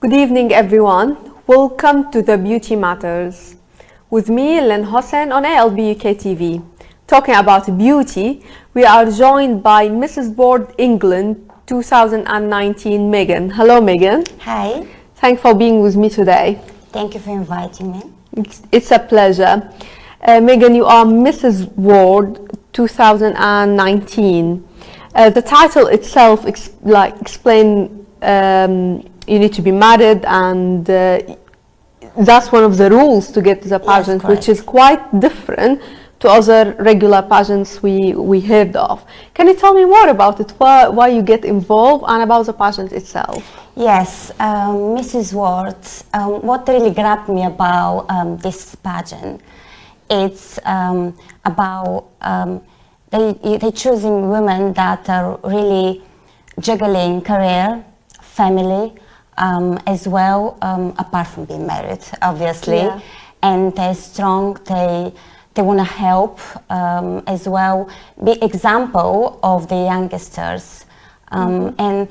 Good evening, everyone. Welcome to the Beauty Matters. With me, Lin Hussin on ALB UK TV. Talking about beauty, we are joined by Mrs. World England 2019, Megan. Hello, Megan. Hi. Thanks for being with me today. Thank you for inviting me. It's a pleasure. Megan, you are Mrs. World 2019. The title itself explain you need to be married, and that's one of the rules to get the pageant, Yes, which is quite different to other regular pageants we heard of. Can you tell me more about it, why you get involved, and about the pageant itself? Yes, Mrs. Ward, what really grabbed me about this pageant, it's about they choosing women that are really juggling career, family, as well, apart from being married, obviously. Yeah. And they're strong, they want to help, as well, be example of the youngsters. And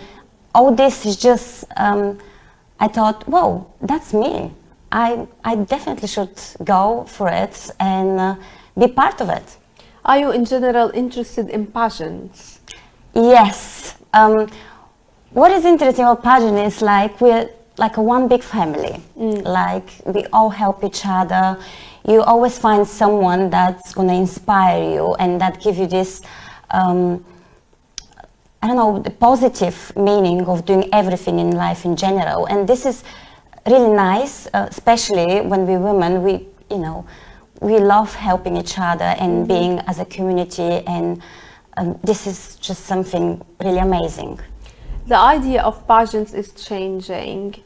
all this is just, I thought, whoa, that's me. I definitely should go for it and be part of it. Are you in general interested in pageants? Yes. What is interesting about pageant is like we're like a one big family. Like we all help each other. You always find someone that's going to inspire you and that give you this, I don't know, the positive meaning of doing everything in life in general. And this is really nice, especially when we women, we love helping each other and being as a community. And this is just something really amazing. The idea of pageants is changing.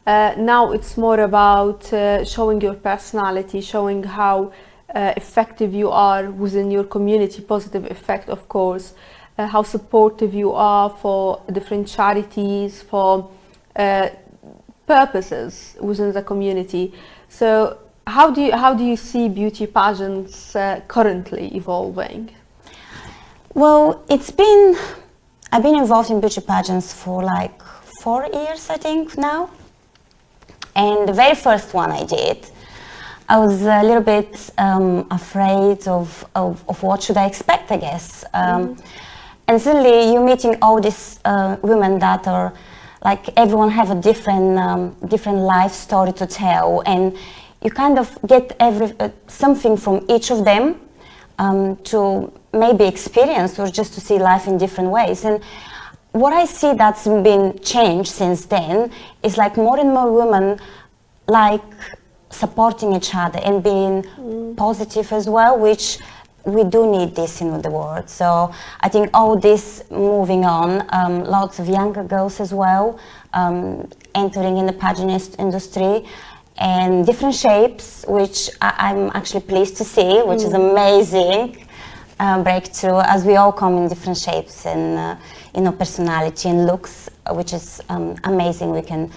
Now it's more about showing your personality, showing how effective you are within your community, positive effect, of course, how supportive you are for different charities, for purposes within the community. So how do you see beauty pageants currently evolving? Well, I've been involved in beauty pageants for like 4 years, I think, now. And the very first one I did, I was a little bit afraid of what should I expect, I guess. And suddenly you're meeting all these women that are like, everyone have a different life story to tell, and you kind of get something from each of them to maybe experience or just to see life in different ways. And what I see that's been changed since then is like more and more women like supporting each other and being positive as well, which we do need this in the world. So I think all this moving on, lots of younger girls as well entering in the pageant industry, and different shapes, which I'm actually pleased to see, which is amazing. Breakthrough, as we all come in different shapes and personality and looks, which is amazing. We can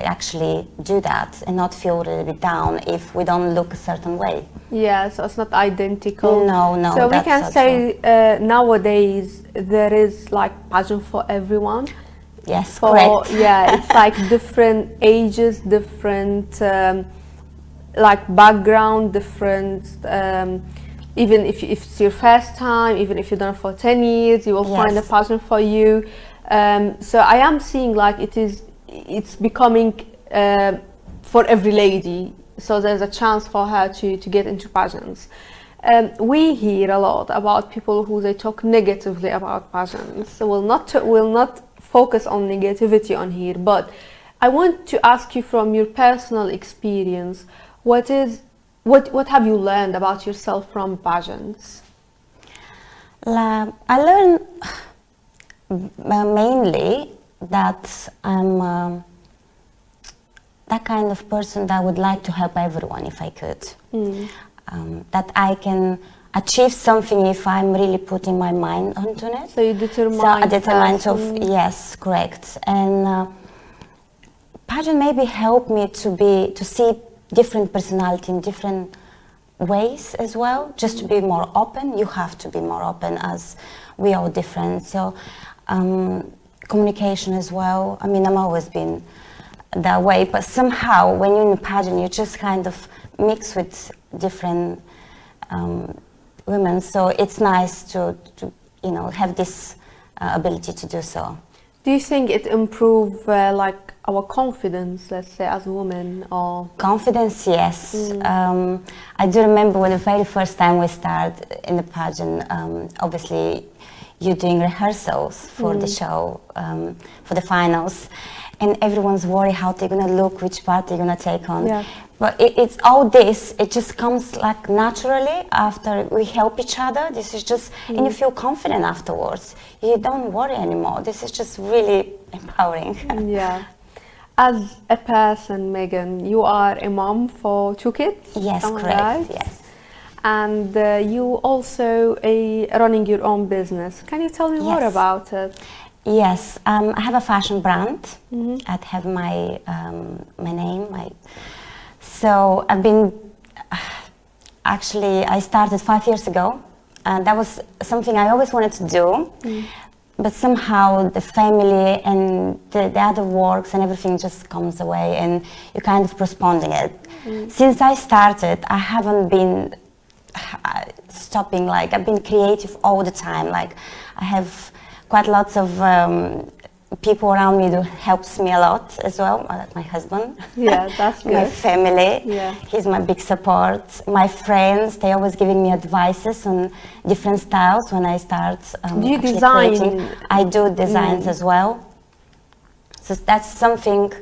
actually do that and not feel a little bit down if we don't look a certain way. Yeah, so it's not identical. No. So we can say nowadays there is like pageant for everyone. Yes, correct. Yeah, it's like different ages, different like background, different. Even if it's your first time, even if you've done it for 10 years, you will find a pageant for you. So I am seeing like it's becoming for every lady. So there's a chance for her to get into pageants. We hear a lot about people who they talk negatively about pageants. So we'll not focus on negativity on here, but I want to ask you from your personal experience, what have you learned about yourself from pageants? I learned mainly that I'm that kind of person that would like to help everyone if I could. That I can achieve something if I'm really putting my mind onto it. So you determine. Yes, correct. And pageant maybe helped me to see different personality in different ways as well, just to be more open. You have to be more open, as we are different. So communication as well. I mean, I'm always been that way, but somehow when you're in a pageant, you just kind of mix with different women. So it's nice to you know, have this ability to do so. Do you think it improve like our confidence, let's say, as women, or confidence? Yes. I do remember when the very first time we started in the pageant. Obviously, you're doing rehearsals for the show, for the finals, and everyone's worried how they're gonna look, which part they're gonna take on. Yeah. But it's all this. It just comes like naturally after we help each other. This is just, and you feel confident afterwards. You don't worry anymore. This is just really empowering. Yeah. As a person, Megan, you are a mom for 2 kids. Yes, am I correct. right? Yes. And you also running your own business. Can you tell me more Yes. about it? Yes, I have a fashion brand. I have my my name. So I've been actually I started 5 years ago, and that was something I always wanted to do. But somehow the family and the other works and everything just comes away, and you're kind of postponing it. Since I started, I haven't been stopping. Like, I've been creative all the time. Like, I have quite lots of people around me who helps me a lot as well. My husband. Yeah, that's good. My family. Yeah. He's my big support. My friends, they always giving me advices on different styles when I start Do you actually design? creating. I do designs as well. So that's something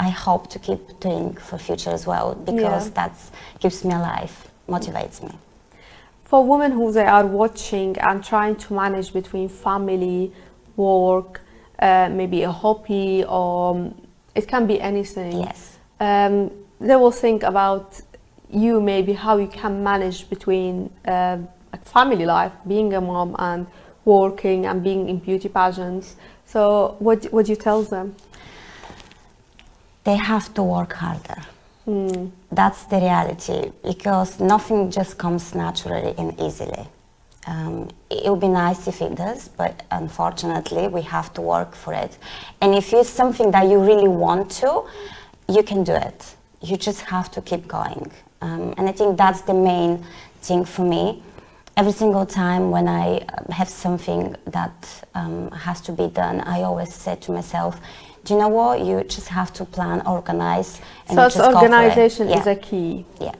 I hope to keep doing for future as well, because that keeps me alive, motivates me. For women who they are watching and trying to manage between family, work, maybe a hobby, or it can be anything. Yes. They will think about you, maybe how you can manage between like family life, being a mom, and working and being in beauty pageants. So what do you tell them? They have to work harder. That's the reality, because nothing just comes naturally and easily. It would be nice if it does, but unfortunately we have to work for it. And if it's something that you really want to, you can do it. You just have to keep going. And I think that's the main thing for me. Every single time when I have something that has to be done, I always say to myself, do you know what? You just have to plan, organize, and So just go for it. organization Yeah. is a key. Yeah.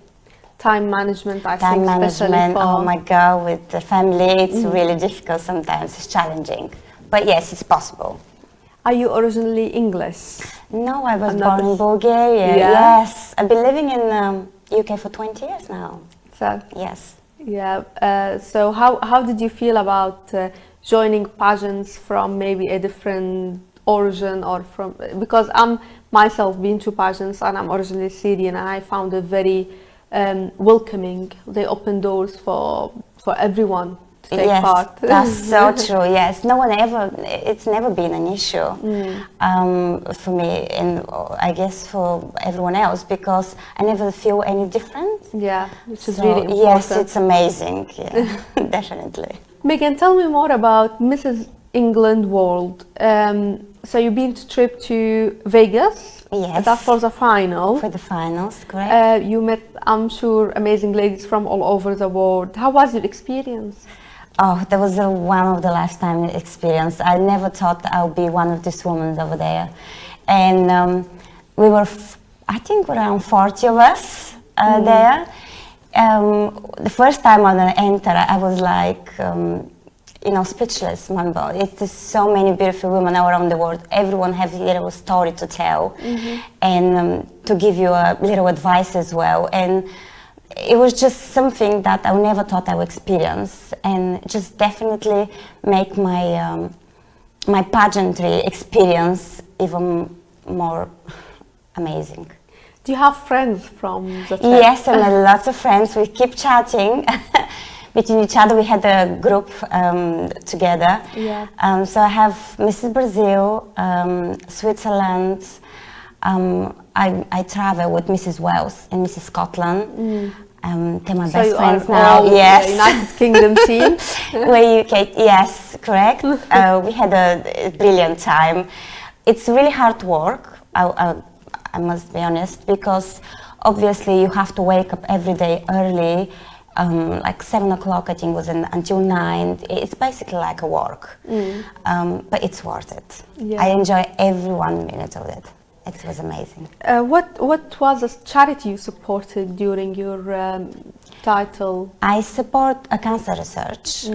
Time management, I Time think, management, especially for... oh my God, with the family, it's really difficult sometimes, it's challenging. But yes, it's possible. Are you originally English? No, I was I'm not born in a- Bulgaria, Yeah? yes. I've been living in UK for 20 years now, So, yes. yeah. So how did you feel about joining pageants from maybe a different origin, or from, because I'm myself been to pageants and I'm originally Syrian, and I found it very welcoming. They open doors for everyone to take Yes, part. that's so true. Yes, no one ever. It's never been an issue for me, and I guess for everyone else, because I never feel any different. Yeah, which is So, really important. yes, it's amazing. Yeah, definitely. Megan, tell me more about Mrs. England World. So you've been to trip to Vegas. Yes. That for the final. For the finals, correct? You met, I'm sure, amazing ladies from all over the world. How was your experience? Oh, that was one of the lifetime experience. I never thought I would be one of these women over there. And we were, I think, around 40 of us there. The first time I entered, I was like, you know, speechless. It's just so many beautiful women around the world. Everyone has a little story to tell, and to give you a little advice as well. And it was just something that I never thought I would experience, and just definitely make my my pageantry experience even more amazing. Do you have friends from the trip? Yes, I made lots of friends. We keep chatting between each other. We had a group together. Yeah. So I have Mrs. Brazil, Switzerland. I travel with Mrs. Wales and Mrs. Scotland. They're my So best you friends are now. all Yes. the United Kingdom team? We're UK. Yes, correct. We had a brilliant time. it's really hard work. I must be honest, because obviously you have to wake up every day early, like 7 o'clock I think was until 9. It's basically like a work, but it's worth it. Yeah. I enjoy every 1 minute of it. It was amazing. What was a charity you supported during your title? I support a cancer research.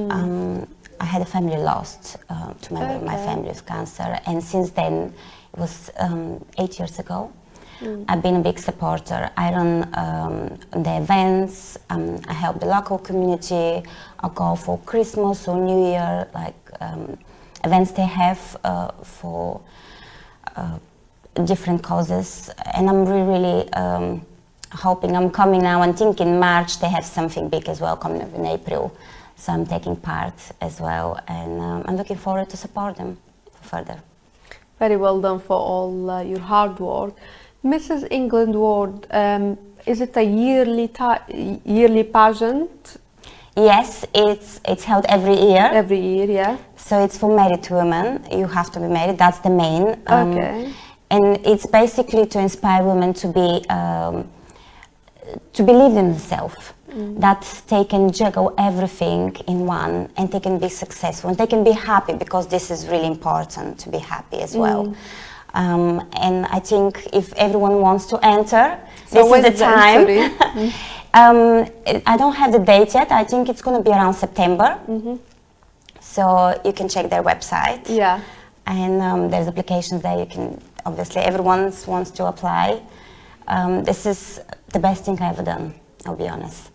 I had a family lost, two members of my family with cancer, and since then, it was 8 years ago. I've been a big supporter. I run the events, I help the local community, I go for Christmas or New Year, like events they have for different causes, and I'm really hoping, I'm coming now and think in March they have something big as well coming up in April, so I'm taking part as well, and I'm looking forward to support them further. Very well done for all your hard work. Mrs. England Award, is it a yearly pageant? Yes, it's held every year. Every year, yeah. So it's for married women. You have to be married. That's the main. Okay. And it's basically to inspire women to believe in themselves. That they can juggle everything in one, and they can be successful, and they can be happy, because this is really important to be happy as well. And I think if everyone wants to enter, so this is the time. I don't have the date yet. I think it's going to be around September. So you can check their website. Yeah. And there's applications there. You can, obviously, everyone wants to apply. This is the best thing I've ever done, I'll be honest.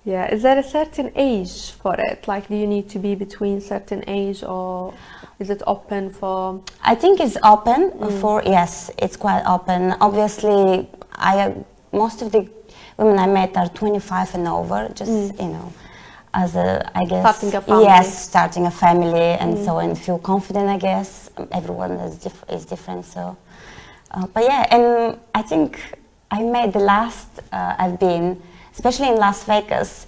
Yeah. Is there a certain age for it? Like, do you need to be between certain age, or is it open for? I think it's open for, yes, it's quite open. Obviously, most of the women I met are 25 and over, just, you know, as I guess. Starting a family. Yes, starting a family, and so, and feel confident, I guess. Everyone is different, so. But yeah, and I think I met the last I've been, especially in Las Vegas.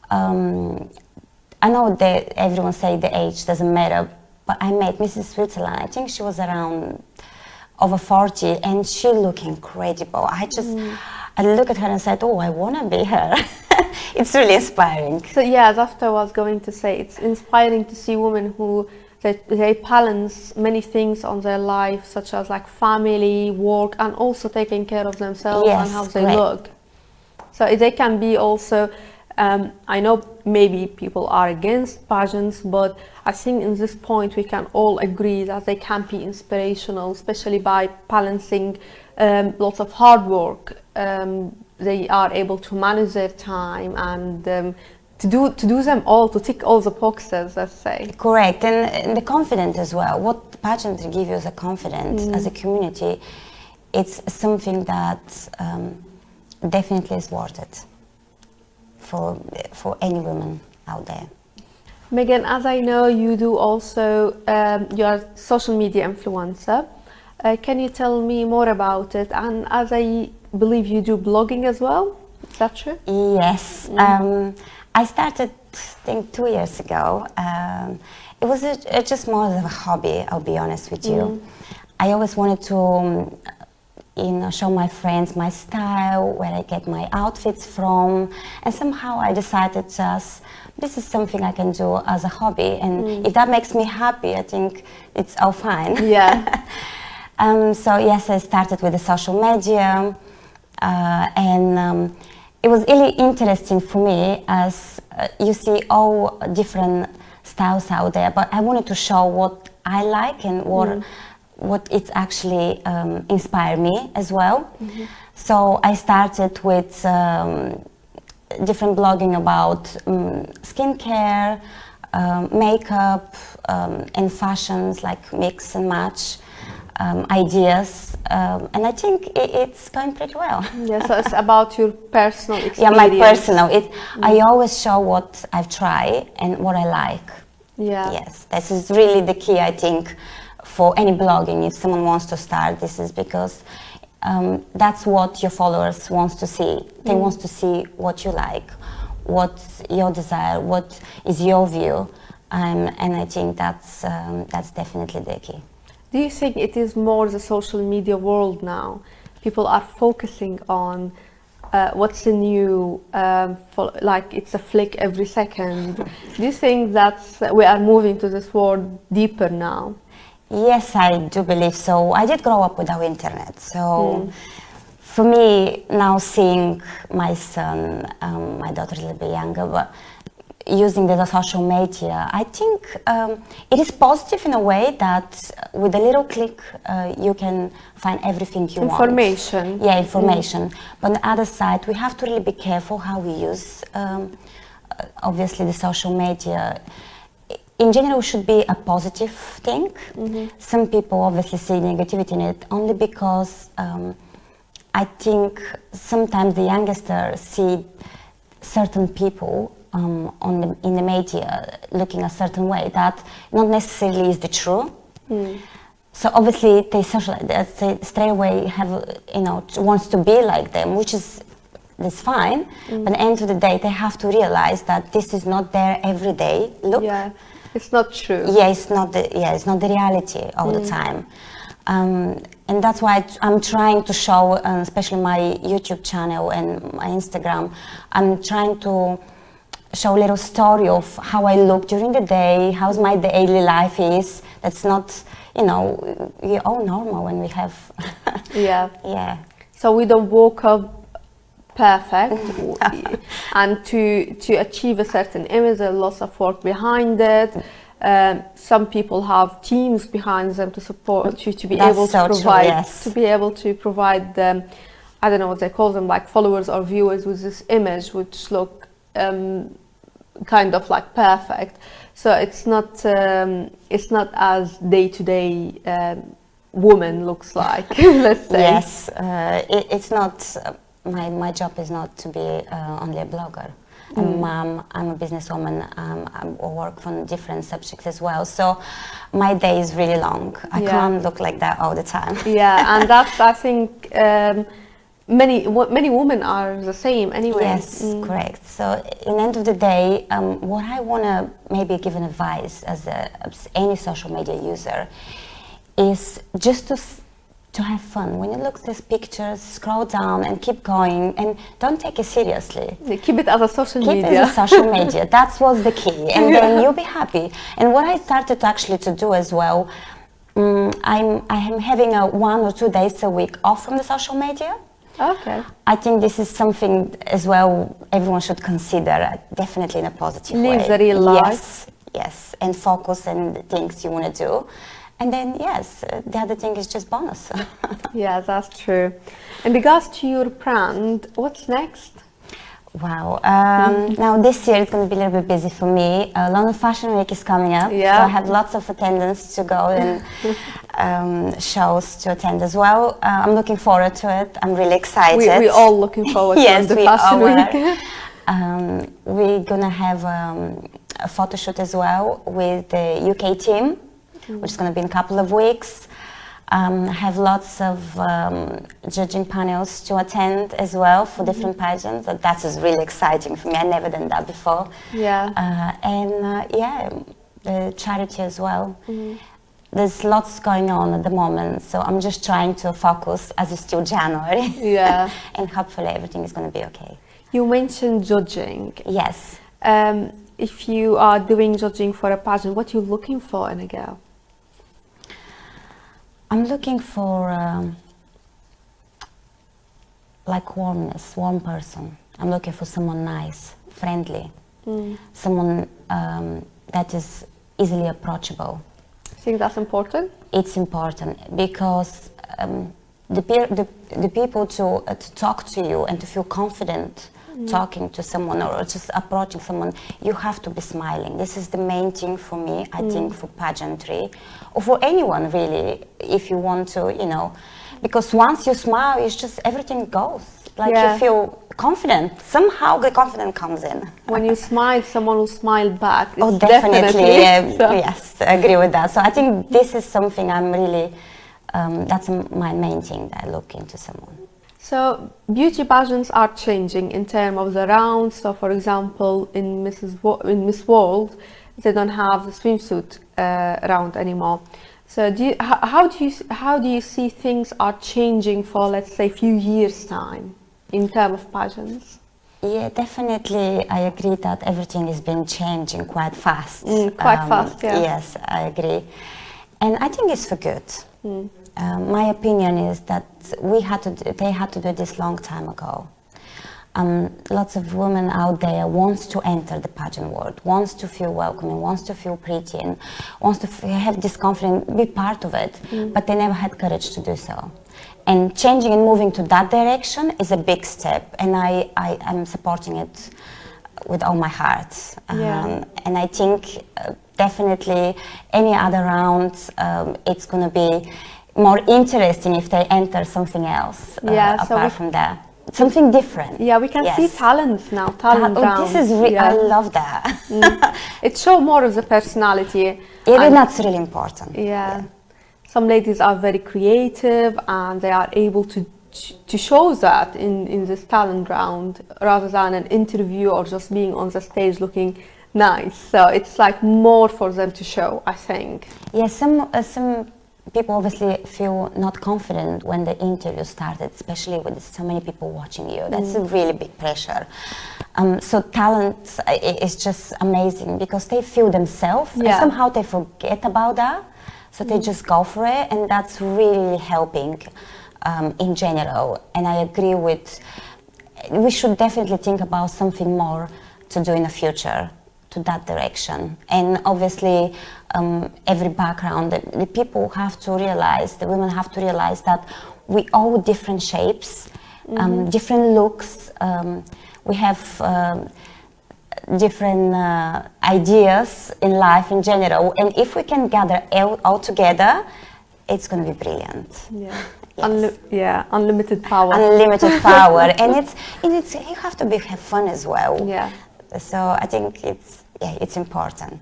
I know that everyone say the age doesn't matter, but I met Mrs. Switzerland. I think she was around over 40, and she looked incredible. I look at her and said, oh, I want to be her. It's really inspiring. So yeah, that's what I was going to say. It's inspiring to see women who they balance many things on their life, such as like family, work, and also taking care of themselves and how they look. So they can be also, I know maybe people are against pageants, but I think in this point we can all agree that they can be inspirational, especially by balancing lots of hard work. They are able to manage their time and to do them all, to tick all the boxes, let's say. Correct, and the confidence as well. What pageantry gives you as a confidence, as a community, it's something that definitely is worth it for any woman out there. Megan, as I know, you do also, you are a social media influencer. Can you tell me more about it? And as I believe you do blogging as well, is that true? Yes. I started, I think, 2 years ago. It was just more of a hobby, I'll be honest with you. I always wanted to, show my friends my style, where I get my outfits from, and somehow I decided just, this is something I can do as a hobby, and if that makes me happy, I think it's all fine. Yeah. So yes, I started with the social media, and it was really interesting for me, as you see all different styles out there, but I wanted to show what I like and what it's actually inspired me as well. So I started with different blogging about skincare, makeup, and fashions, like mix and match ideas, and I think it's going pretty well. Yeah, so it's about your personal experience. Yeah, my personal. I always show what I've tried and what I like. Yeah. Yes, this is really the key, I think, for any blogging. If someone wants to start, this is because that's what your followers want to see. They want to see what you like, what's your desire, what is your view, and I think that's definitely the key. Do you think it is more the social media world now? People are focusing on what's the new, like it's a flick every second. Do you think that's we are moving to this world deeper now? Yes, I do believe so. I did grow up without internet, so for me now seeing my son, my daughter is a little bit younger, but using the social media, I think it is positive in a way that with a little click you can find everything you want. Information. Yeah, information. But on the other side, we have to really be careful how we use, obviously, the social media. In general, it should be a positive thing. Some people obviously see negativity in it only because I think sometimes the youngsters see certain people in the media looking a certain way that not necessarily is the true. So obviously they straight away have, wants to be like them, which is that's fine. But at the end of the day, they have to realize that this is not their everyday look. Yeah, it's not true. Yeah, it's not the reality all the time. And that's why I'm trying to show, especially my YouTube channel and my Instagram, I'm trying to show a little story of how I look during the day, how's my daily life is. That's not, we're all normal when we have. Yeah. Yeah. So we don't woke up perfect, and to achieve a certain image, there's lots of work behind it. Some people have teams behind them to support you to be able to provide to be able to provide them, I don't know what they call them, like followers or viewers with this image which look kind of like perfect. So it's not as day-to-day woman looks like. Let's say. Yes, it's not. My job is not to be only a blogger. I'm a mom, I'm a businesswoman, I work on different subjects as well. So my day is really long. I can't look like that all the time. Yeah, and that's, I think, many women are the same anyway. Yes, correct. So in the end of the day, what I want to maybe give an advice as any social media user is just to have fun. When you look at these pictures, scroll down and keep going, and don't take it seriously. Keep it as a social media. Keep it as a social media. That's what's the key, and then you'll be happy. And what I started actually to do as well, I am having 1 or 2 days a week off from the social media. Okay. I think this is something as well everyone should consider, definitely in a positive way. Live the real life. Yes, and focus on the things you want to do. And then, yes, the other thing is just bonus. Yeah, that's true. In regards to your brand, what's next? Wow. Now this year it's going to be a little bit busy for me. London Fashion Week is coming up. Yeah. So I have lots of attendance to go and shows to attend as well. I'm looking forward to it. I'm really excited. We're all looking forward to the Fashion Week. We're going to have a photo shoot as well with the UK team, which is going to be in a couple of weeks. Have lots of judging panels to attend as well for different pageants. That is really exciting for me. I've never done that before. Yeah. The charity as well. There's lots going on at the moment, so I'm just trying to focus as it's still January. Yeah. And hopefully everything is going to be okay. You mentioned judging. Yes. If you are doing judging for a pageant, what are you looking for in a girl? I'm looking for like warmness, warm person. I'm looking for someone nice, friendly, someone that is easily approachable. I think that's important. It's important because the people to talk to you and to feel confident talking to someone or just approaching someone, you have to be smiling. This is the main thing for me, I think, for pageantry, or for anyone really, if you want to, because once you smile, it's just everything goes. Like you feel confident. Somehow the confidence comes in. When you smile, someone will smile back. Oh, definitely. Yes, I agree with that. So I think this is something I'm really, that's my main thing that I look into someone. So beauty pageants are changing in terms of the rounds. So for example, in Miss World, they don't have the swimsuit round anymore. So how do you see things are changing for, let's say, a few years time in terms of pageants? Yeah, definitely. I agree that everything has been changing quite fast. Quite fast, yeah. Yes, I agree. And I think it's for good. My opinion is that they had to do this long time ago. Lots of women out there wants to enter the pageant world, wants to feel welcoming, wants to feel pretty, and wants to have this confidence, be part of it, but they never had courage to do so. And changing and moving to that direction is a big step, and I'm supporting it with all my heart. And I think definitely any other round, it's going to be more interesting if they enter something else apart from that. Something different. Yeah, we can see talents now, talent rounds. This is I love that. It shows more of the personality. Yeah, that's really important. Yeah. Some ladies are very creative and they are able to show that in this talent round rather than an interview or just being on the stage looking nice. So it's like more for them to show, I think. Yeah, some people obviously feel not confident when the interview started, especially with so many people watching you. That's a really big pressure. So talent is just amazing because they feel themselves and somehow they forget about that. So they just go for it, and that's really helping in general. And I agree we should definitely think about something more to do in the future to that direction. And obviously every background, the people have to realize, the women have to realize that we all different shapes, different looks, we have different ideas in life in general, and if we can gather all together, it's going to be brilliant. Unlimited power. Unlimited power. And it's you have to have fun as well. Yeah. So I think it's important.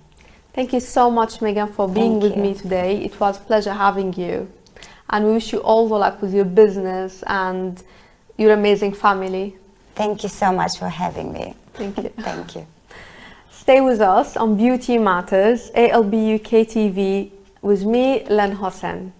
Thank you so much, Megan, for being with me today. It was a pleasure having you, and we wish you all the luck with your business and your amazing family. Thank you so much for having me. Thank you. Thank you. Stay with us on Beauty Matters, ALB UK TV, with me, Lin Hussin.